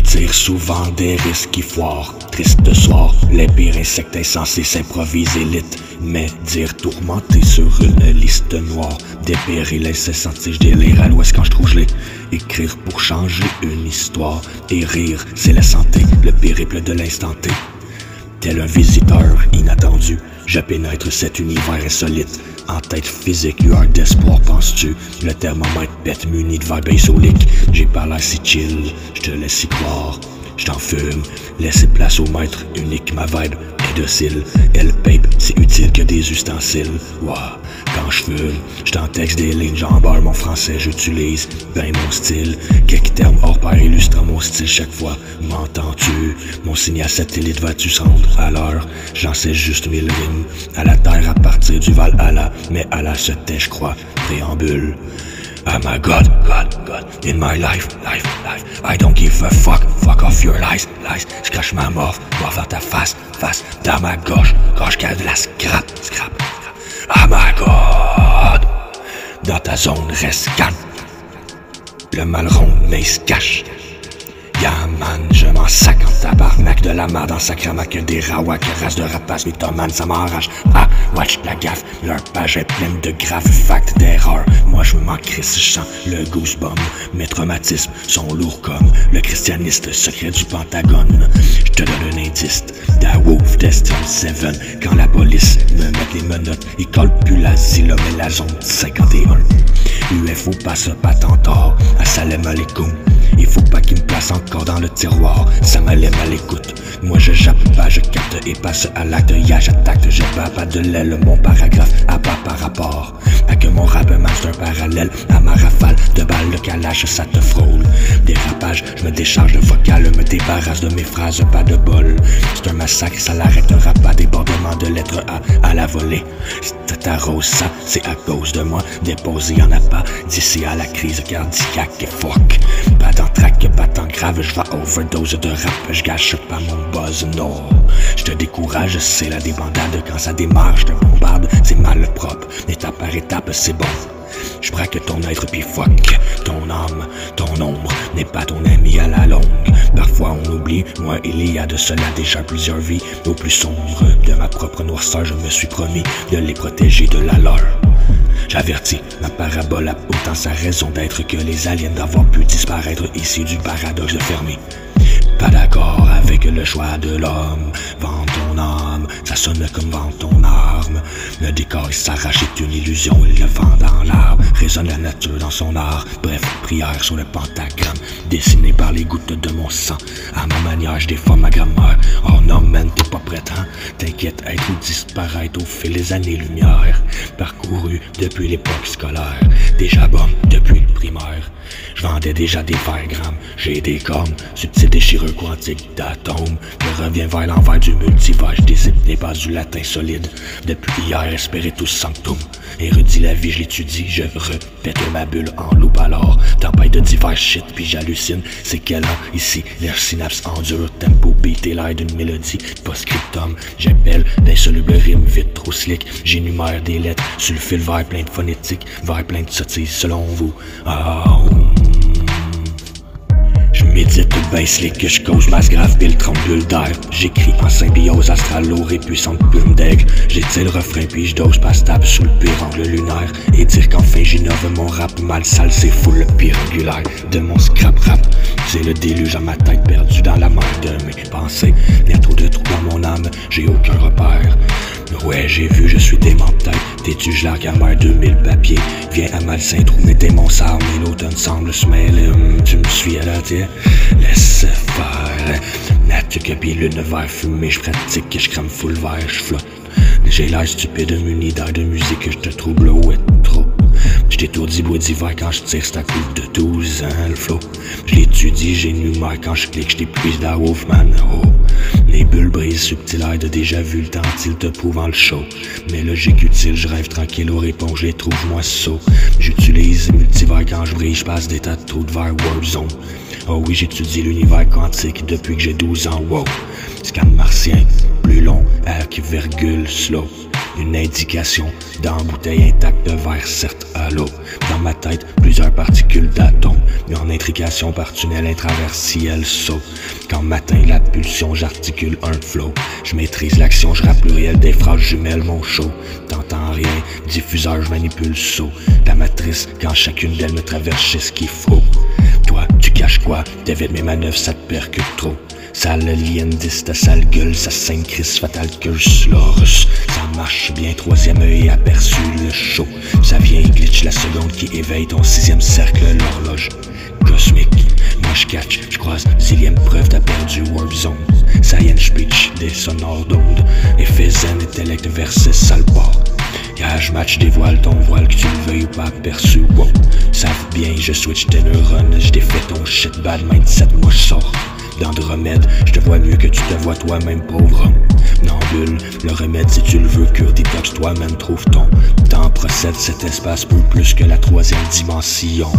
tire souvent des risques qui foirent. Triste soir, les pires insectes insensés s'improvisent élites. Mais dire tourmenté sur une liste noire, des périls incessants, je délire à l'ouest quand je trouve gelé. Écrire pour changer une histoire et rire, c'est la santé, le périple de l'instant T. Tel un visiteur inattendu, je pénètre cet univers insolite. En tête physique, lueur d'espoir, penses-tu? Le thermomètre pète muni de vibes insoliques. J'ai pas l'air si chill, je te laisse y croire. Je t'en fume, laissez place au maître unique, ma vibe est docile. Elle pape, c'est utile que des ustensiles. Wow. Quand je fume, je t'en texte des lignes, j'emballe mon français, j'utilise ben mon style. Quelques termes hors pair illustrant mon style chaque fois. M'entends-tu? Mon signal satellite va-tu se rendre à l'heure? J'en sais juste 1000 rimes. À la terre à partir du Valhalla, mais à la se tait, je crois. Préambule. Oh my God, God, in my life, I don't give a fuck off your lies. Je cache ma morve dans ta face, dans ma gorge qu'elle de la scrap. Oh my God, dans ta zone reste calme, le mal rond mais il se cache. Yeah man, je m'en sac en tabarnak de la merde en sacrament que des rawaks, race de rapaces, mythomane, ça m'enrage. Ah, watch la gaffe, leur page est pleine de graves facts d'erreurs. Moi je m'en crisse, je sens le goosebump. Mes traumatismes sont lourds comme le christianiste secret du Pentagone. Je te donne un indice, Da Wolf Destin 7. Quand la police me met les menottes, ils collent plus l'asile mais la zone 51. UFO passe pas tant tard, assalam alaikum. Il faut pas qu'il me place encore dans le tiroir, ça m'allait à l'écoute. Moi je jappe pas, je capte et passe à l'acte. Ya j'attaque, je bats pas de l'aile, mon paragraphe à pas par rapport à que mon rap match un parallèle à ma rafale de balles, le calache ça te frôle. Dérapage, je me décharge de vocal, me débarrasse de mes phrases, pas de bol. C'est un massacre, ça l'arrêtera pas, débordement de lettres A à la volée. C'est arrose ça, c'est à cause de moi, déposé y'en a pas, d'ici à la crise cardiaque et fuck. Pas d'entraque, pas tant grave, je vais overdose de rap, je gâche pas mon buzz, non. Je te décourage, c'est la débandade, quand ça démarre, je te bombarde, c'est mal propre, étape par étape, c'est bon. Je braque ton être pis fuck, ton âme, ton ombre n'est pas ton ami à la longue. Parfois on oublie, moi il y a de cela déjà plusieurs vies. Au plus sombre de ma propre noirceur, je me suis promis de les protéger de la leur. J'avertis, ma parabole a autant sa raison d'être que les aliens d'avoir pu disparaître ici du paradoxe de Fermi. Pas d'accord avec le choix de l'homme, vends ton âme, ça sonne comme vendre ton arme. Le décor il s'arrache, c'est une illusion, il le vend dans l'arbre. Résonne la nature dans son art, bref, prière sur le pentagramme. Dessiné par les gouttes de mon sang, à ma manière je défends ma grammaire. Oh non man, t'es pas prêt hein, t'inquiète, être ou disparaître au fil des années-lumière. Parcouru depuis l'époque scolaire, déjà bon depuis le primaire. Je vendais déjà des vergrammes, j'ai des cornes, subtil déchireux quantique d'atomes. Je reviens vers l'envers du multivers, je décide les bases du latin solide. Depuis hier, espérer tout sanctum. Érudit la vie, je l'étudie, je répète ma bulle en loupe alors. Tempête de divers shit, puis j'hallucine. C'est quel an ici, leurs synapses endurent. Tempo beat et l'air d'une mélodie. Post-scriptum, j'appelle d'insolubles rimes vite trop slick. J'énumère des lettres sur le fil vert plein de phonétiques, vert plein de sottises selon vous. Médite ben slick que je cause masse grave pile 30 bulles d'air. J'écris en symbiose astrale lourd et puissante plume d'aigle. J'étire le refrain puis je dose pas stable sous le pire angle lunaire. Et dire qu'enfin j'innove mon rap mal sale c'est fou le pire angulaire de mon scrap rap. C'est le déluge à ma tête perdue dans la mer de mes pensées. Il y a trop de trous dans mon âme, j'ai aucun repère. Ouais j'ai vu, je suis dément de tête. T'es-tu je largue à mer 2000 papiers. Viens à malsain trouver tes démons s'arment et l'automne semble se mêler. Tu me suis à la tête. Laisse faire, nature que puis lune vert fumé, je pratique, je crame full vert, je flotte. J'ai l'air stupide, muni d'air de musique, je te trouble, ouais, trop. J't'étourdis bois d'hiver quand je tire cette coupe de 12 ans, le flow. Je l'étudie, j'énumère quand je clique, j't'épuise da Wolfman, oh. Les bulles brisent, subtil air de déjà vu, le temps il te prouvant le show. Mais logique utile, je rêve tranquille aux réponses, je les trouve moi saut. J'utilise multivers quand je brille, je passe des tas de trous de verre Warzone. Oh oui, j'étudie l'univers quantique depuis que j'ai 12 ans, wow. Scan martien, plus long, air qui virgule, slow. une indication dans bouteille intacte de verre, certes à l'eau. Dans ma tête, plusieurs particules d'atomes, mais en intrication par tunnel intraversiel saut. Quand matin, la pulsion, j'articule un flow. Je maîtrise l'action, je rappe pluriel des phrases jumelles, mon show. T'entends rien, diffuseur, je manipule saut. La matrice, quand chacune d'elles me traverse ce qu'il faut. Toi, tu caches quoi? T'évites mes manœuvres, ça te percute trop. Sale liendis, ta sale gueule, sa sainte crise fatale curse l'orus. Ça marche bien, troisième œil aperçu le show. Ça vient glitch la seconde qui éveille ton sixième cercle, l'horloge cosmique. Moi je catch, je croise, zillième preuve t'as perdu warp zone. Science speech, des sonores d'ondes. Effet zen, intellect versus salport. Gage match dévoile ton voile, que tu le veuilles ou pas perçu. Wow, savent bien, je switch tes neurones, je défais ton shit bad mindset, moi je sors d'Andromède, je te vois mieux que tu te vois toi-même, pauvre homme. Nambule, le remède si tu le veux, cure, détox toi-même, trouve ton temps, procède cet espace peu plus que la troisième dimension.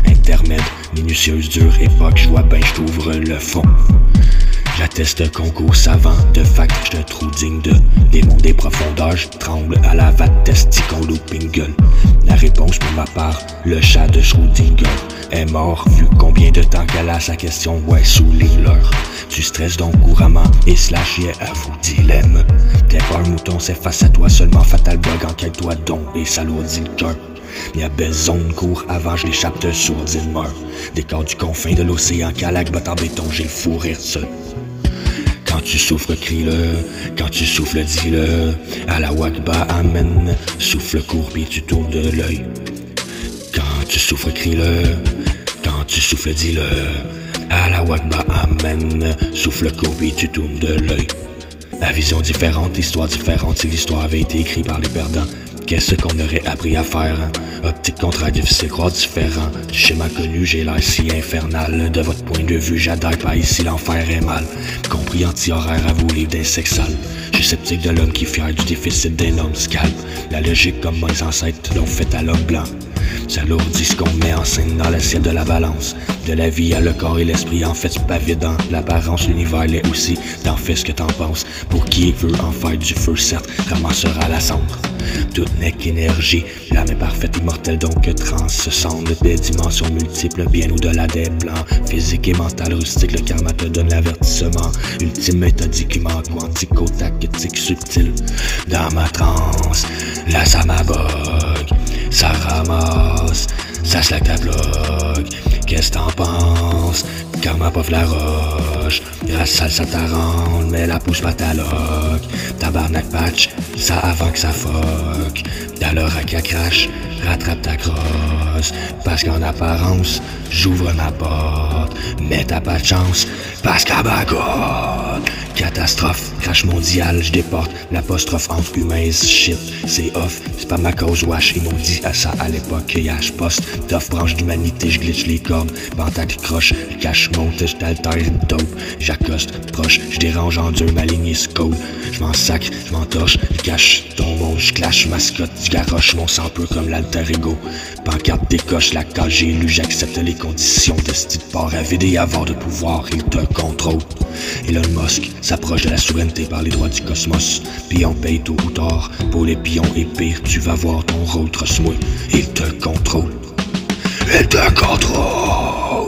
Intermède, minutieuse, dure époque, je vois ben, je t'ouvre le fond. J'atteste concours savant, de fact, je te trouve digne de démons des profondeurs, je tremble à la vatte testicon looping gueule. La réponse pour ma part, le chat de Schrödinger est mort, vu combien de temps qu'elle a sa question, ouais, souligne-leur. Tu stresses donc couramment et slash yeah, à vous dilemme. Tes peurs moutons s'effacent à toi seulement, fatal bug, enquête-toi donc et s'alourdit le cœur. Y'a besoin de cours avant je l'échappe de sourdine meurt. Décor du confin de l'océan, calac, botte en béton, j'ai le fou rire seul. Quand tu souffres, crie-le, quand tu souffles, dis-le. À la Wakba, amen. Souffle court puis tu tournes de l'œil. Quand tu souffres, crie-le, quand tu souffles, dis-le. À la Wakba, amen. Souffle court puis tu tournes de l'œil. La vision différente, l'histoire différente, si l'histoire avait été écrite par les perdants. Qu'est-ce qu'on aurait appris à faire? Optique contraire, difficile, croire différent. Du schéma connu, j'ai l'air si infernal. De votre point de vue, j'adhère pas ici, l'enfer est mal. Compris anti-horaire à vos livres d'insectes sales. Je suis sceptique de l'homme qui est fier du déficit d'un homme scalp. La logique comme mes ancêtres l'ont fait à l'homme blanc. S'alourdit ce qu'on met en scène dans l'assiette de la balance. De la vie à le corps et l'esprit, en fait, c'est pas vide dans l'apparence. L'univers l'est aussi, t'en fais ce que t'en penses. Pour qui veut en faire du feu, certes, ramassera la cendre. Toute n'est qu'énergie, l'âme est parfaite, immortelle, donc transcende des dimensions multiples, bien au-delà des plans. Physique et mental, rustique, le karma te donne l'avertissement. Ultime méthodiquement, quantique, tactique, subtil. Dans ma transe, là ça m'abogue, ça ramasse, ça slack ta blog. Qu'est-ce t'en penses? Karma poffe la roche, grâce sale ça t'arrange, mais la pousse pas ta loque. Tabarnak patch, ça avant que ça fuck. Dans l'heure qu'elle crache, rattrape ta crosse. Parce qu'en apparence, j'ouvre ma porte. Mais t'as pas de chance, parce qu'à bagotte. Catastrophe, crash mondial, je déporte l'apostrophe entre humains, shit, c'est off, c'est pas ma cause, wesh, ils m'ont dit à ça à l'époque, je poste, tough branche d'humanité, je glitch les cordes, bantac croche, je cache monte, j't'altère dope, j'accoste, proche, je dérange en dur, ma lignée se code, je m'en sac, je m'entorche, je cache ton monde, je clash, mascotte, du garoche, mon sang peu comme l'alter ego, pancarte décoche, la cage, j'ai lu, j'accepte les conditions de style port à vide et avoir de pouvoir, il te contrôle. Elon Musk s'approche de la souveraineté par les droits du cosmos. Puis on paye tôt ou tard. Pour les pions et pire, tu vas voir ton rôle trosse-moi. Il te contrôle. Il te contrôle.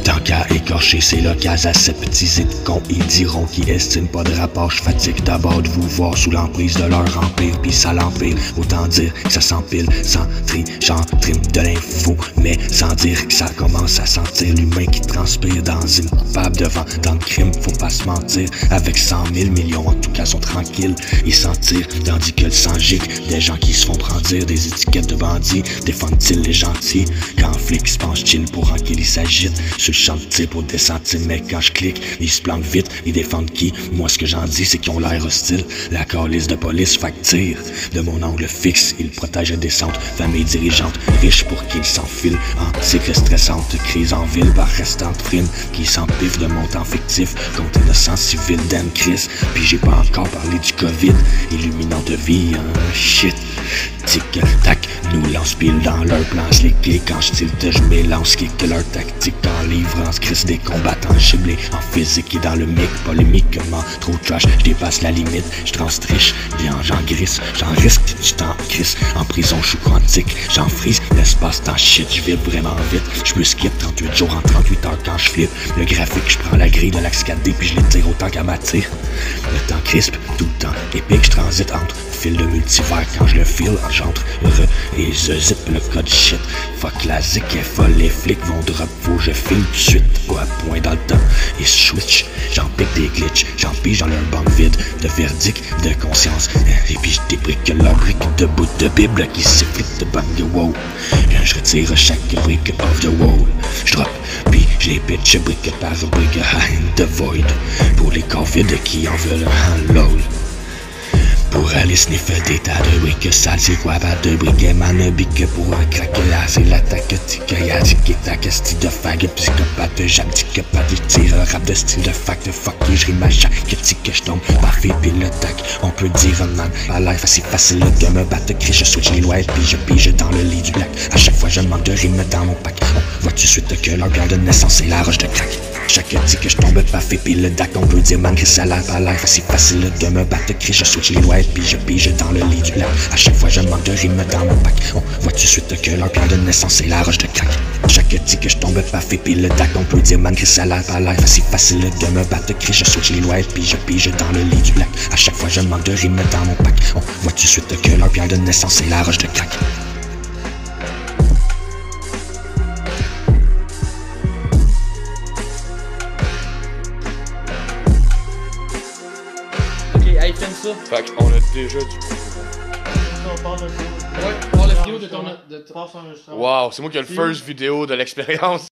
Tant qu'à écorcher, c'est l'occasion aseptisé de cons. Ils diront qu'ils estiment pas de rapport. Je fatigue d'abord de vous voir sous l'emprise de leur empire. Pis ça l'empire, autant dire que ça s'empile. Sans trime de l'info, mais sans dire que ça commence à sentir l'humain qui transpire dans une coupable devant tant de crimes. Faut pas se mentir, avec 100 000 millions en tout cas sont tranquilles. Ils s'en tirent, tandis que le sang gicle. Des gens qui se font prendre des étiquettes de bandits. Défendent-ils les gentils? Quand un flic se penche chill pour en qu'il s'agite. Sur le champ de tir pour des centimes, mais quand je clique, ils se planquent vite, ils défendent qui? Moi ce que j'en dis c'est qu'ils ont l'air hostiles. La calice de police facture. De mon angle fixe, ils protègent la descente. Famille dirigeante, riche pour qu'ils s'enfilent. En cycle stressante, crise en ville par restante frime. Qui s'empivre de montants fictifs contre innocents civils, damn Chris. Puis j'ai pas encore parlé du Covid, illuminant de vie, shit. Tic-tac, nous lance pile dans leur plan slické. Quand je tilte, je m'élance, kick leur tactique en livrance. Crise des combattants giblés en physique et dans le mic, polémiquement. Trop de coche, je dépasse la limite, je transtriche, j'en grisse, j'en risque, je t'en crisse. En prison, je suis quantique, j'en frise, l'espace t'en shit, je vibre vraiment vite. Je peux skip 38 jours en 38 heures quand je flippe. Le graphique, je prends la grille de l'axe 4D puis je l'étire autant qu'elle m'attire. Le temps crisp, tout le temps épique, je transite entre fil de multivers quand je le file, j'entre heureux et je zip le code shit. Fuck la zik est folle, les flics vont drop, faut je file tout de suite. Au point dans le temps et switch, j'en pique des glitches, j'en pige dans leur banque vide de verdict, de conscience. Et puis je débrique leur brique de bout de bible qui s'effrite de bang de wow. Je retire chaque brique of the wall. Je drop, puis je les pitch brique par brique in the void. Pour les corps vides qui en veulent un lol. Pour aller sniffer des tas de briques sales, c'est quoi pas de briquet, manobique pour un crack là, c'est l'attaque tique, y'a tic tac, style de fag, psychopathe, j'abdique pas du tir, rap de style de fact, fuck you, j'rime à chaque tic, j'tombe, parfait pile le tac, on peut dire man, à life assez facile de me battre, crie, je switch les lois et puis je pige dans le lit du lac, à chaque fois je manque de rime dans mon pack, on voit tout de suite que leur garde de naissance c'est la roche de crack. Chaque tic je tombe pas fait pile le dac, on peut dire man, c'est la life assez facile de me battre, crie, je switch les lois et puis je pige dans le lit du lac. À chaque fois je manque de rime dans mon pack. On voit tout de suite que leur pierre de naissance c'est la roche de crack. Chaque tic je tombe pas fait pile le dac, on peut dire man, c'est la life assez facile de me battre, crie, je switch les lois et puis je pige dans le lit du lac. À chaque fois je manque de rime dans mon pack. On voit tout de suite que leur pierre de naissance c'est la roche de crack. Hey, filme ça. Fait qu'on a déjà du... On parle de vidéo. Ouais, on parle de vidéo de ton... Wow, c'est moi qui ai le first vidéo de l'expérience.